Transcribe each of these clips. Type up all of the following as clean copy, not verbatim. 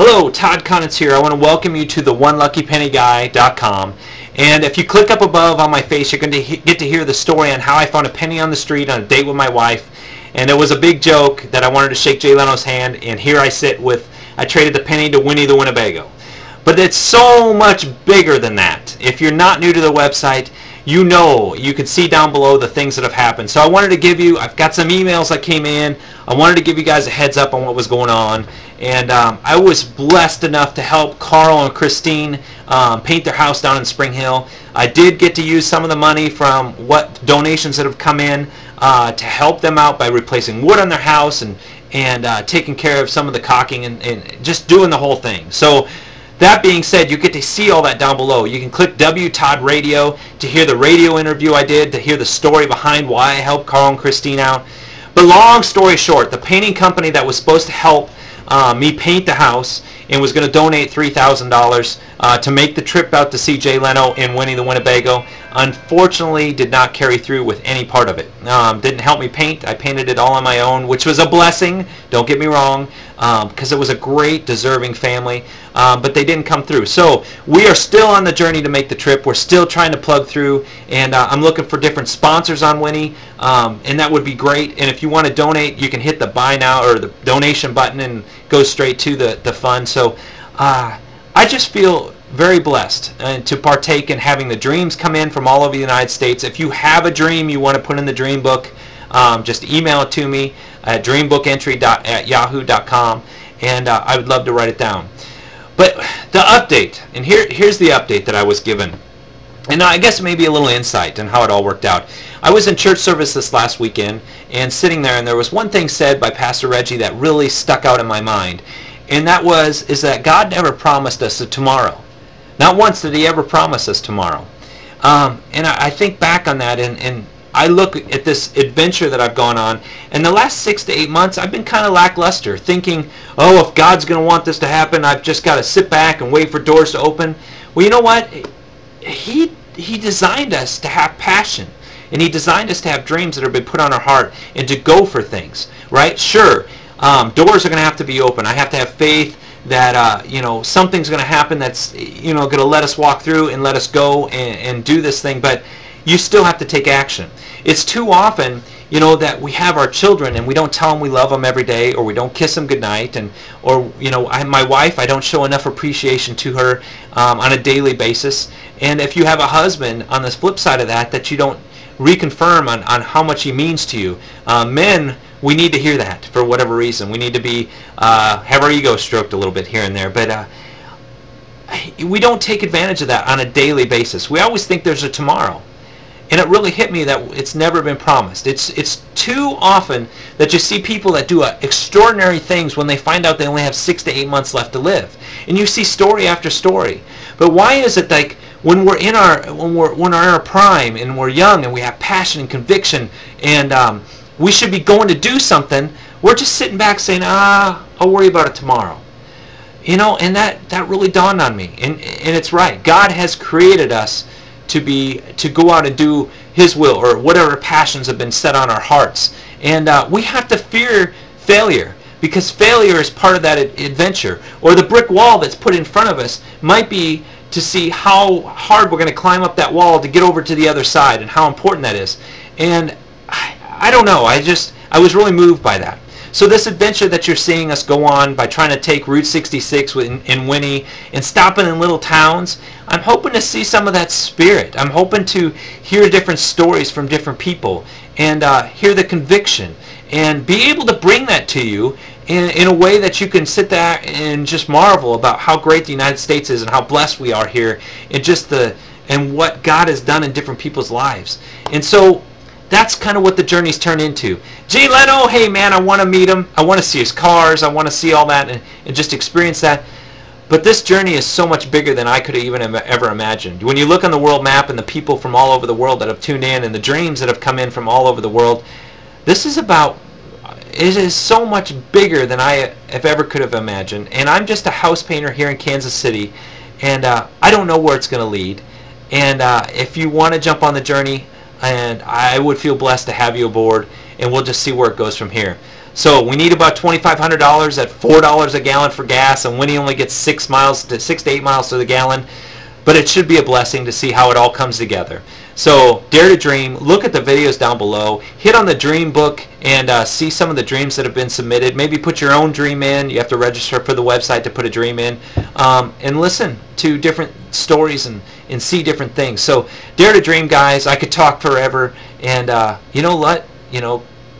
Hello, Todd Connitz here. I want to welcome you to the OneLuckyPennyGuy.com. And if you click up above on my face, you're going to get to hear the story on how I found a penny on the street on a date with my wife. And it was a big joke that I wanted to shake Jay Leno's hand, and here I sit with, I traded the penny to Winnie the Winnebago. But it's so much bigger than that. If you're not new to the website, you know, you can see down below the things that have happened. So I wanted to give you, I've got some emails that came in. I wanted to give you guys a heads up on what was going on. And I was blessed enough to help Carl and Christine paint their house down in Spring Hill. I did get to use some of the money from what donations that have come in to help them out by replacing wood on their house and taking care of some of the caulking and just doing the whole thing. So that being said, you get to see all that down below. You can click W Todd Radio to hear the radio interview I did, to hear the story behind why I helped Carl and Christine out. But long story short, the painting company that was supposed to help me paint the house and was going to donate $3,000 to make the trip out to see Jay Leno and Winnie the Winnebago, unfortunately did not carry through with any part of it. Didn't help me paint. I painted it all on my own, which was a blessing, don't get me wrong, because it was a great, deserving family, but they didn't come through. So we are still on the journey to make the trip. We're still trying to plug through, and I'm looking for different sponsors on Winnie, and that would be great. And if you want to donate, you can hit the buy now or the donation button and go straight to the fund. So I just feel very blessed to partake in having the dreams come in from all over the United States. If you have a dream you want to put in the dream book, just email it to me at dreambookentry@yahoo.com, and I would love to write it down. But the update, and here's the update that I was given, and I guess maybe a little insight on how it all worked out. I was in church service this last weekend and sitting there, and there was one thing said by Pastor Reggie that really stuck out in my mind, and that is that God never promised us a tomorrow. Not once did he ever promise us tomorrow. And I think back on that, and I look at this adventure that I've gone on, and the last 6 to 8 months I've been kind of lackluster, thinking, oh, if God's going to want this to happen, I've just got to sit back and wait for doors to open. Well, you know what? He designed us to have passion, and he designed us to have dreams that have been put on our heart and to go for things, right? Sure, doors are going to have to be open. I have to have faith that something's going to happen that's going to let us walk through and let us go and do this thing, but you still have to take action. It's too often that we have our children and we don't tell them we love them every day, or we don't kiss them goodnight, or my wife, I don't show enough appreciation to her on a daily basis. And if you have a husband on the flip side of that you don't reconfirm on how much he means to you, men, we need to hear that for whatever reason. We need to be have our ego stroked a little bit here and there, but we don't take advantage of that on a daily basis. We always think there's a tomorrow, and it really hit me that it's never been promised. It's too often that you see people that do extraordinary things when they find out they only have 6 to 8 months left to live, and you see story after story. But why is it like when we're in our prime and we're young and we have passion and conviction and we should be going to do something, we're just sitting back saying, I'll worry about it tomorrow. And that really dawned on me. And it's right. God has created us to go out and do his will, or whatever passions have been set on our hearts. And we have to fear failure, because failure is part of that adventure. Or the brick wall that's put in front of us might be to see how hard we're going to climb up that wall to get over to the other side, and how important that is. And I don't know. I was really moved by that. So this adventure that you're seeing us go on by trying to take Route 66 in Winnie and stopping in little towns, I'm hoping to see some of that spirit. I'm hoping to hear different stories from different people and hear the conviction and be able to bring that to you in a way that you can sit there and just marvel about how great the United States is and how blessed we are here, and what God has done in different people's lives. And so that's kind of what the journey's turned into. Jay Leno, hey man, I want to meet him. I want to see his cars. I want to see all that and just experience that. But this journey is so much bigger than I could have even ever imagined. When you look on the world map and the people from all over the world that have tuned in and the dreams that have come in from all over the world, it is so much bigger than I ever could have imagined. And I'm just a house painter here in Kansas City, and I don't know where it's going to lead. And if you want to jump on the journey, and I would feel blessed to have you aboard, and we'll just see where it goes from here. So we need about $2,500 at $4 a gallon for gas, and Winnie only gets 6 to 8 miles to the gallon. But it should be a blessing to see how it all comes together. So dare to dream. Look at the videos down below. Hit on the dream book and see some of the dreams that have been submitted. Maybe put your own dream in. You have to register for the website to put a dream in. And listen to different stories and see different things. So dare to dream, guys. I could talk forever. And you know what?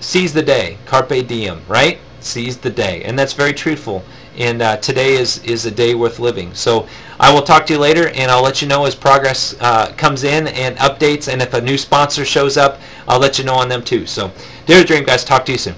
Seize the day. Carpe diem, right? Seize the day. And that's very truthful. And today is a day worth living. So I will talk to you later, and I'll let you know as progress comes in and updates. And if a new sponsor shows up, I'll let you know on them too. So dare to dream, guys. Talk to you soon.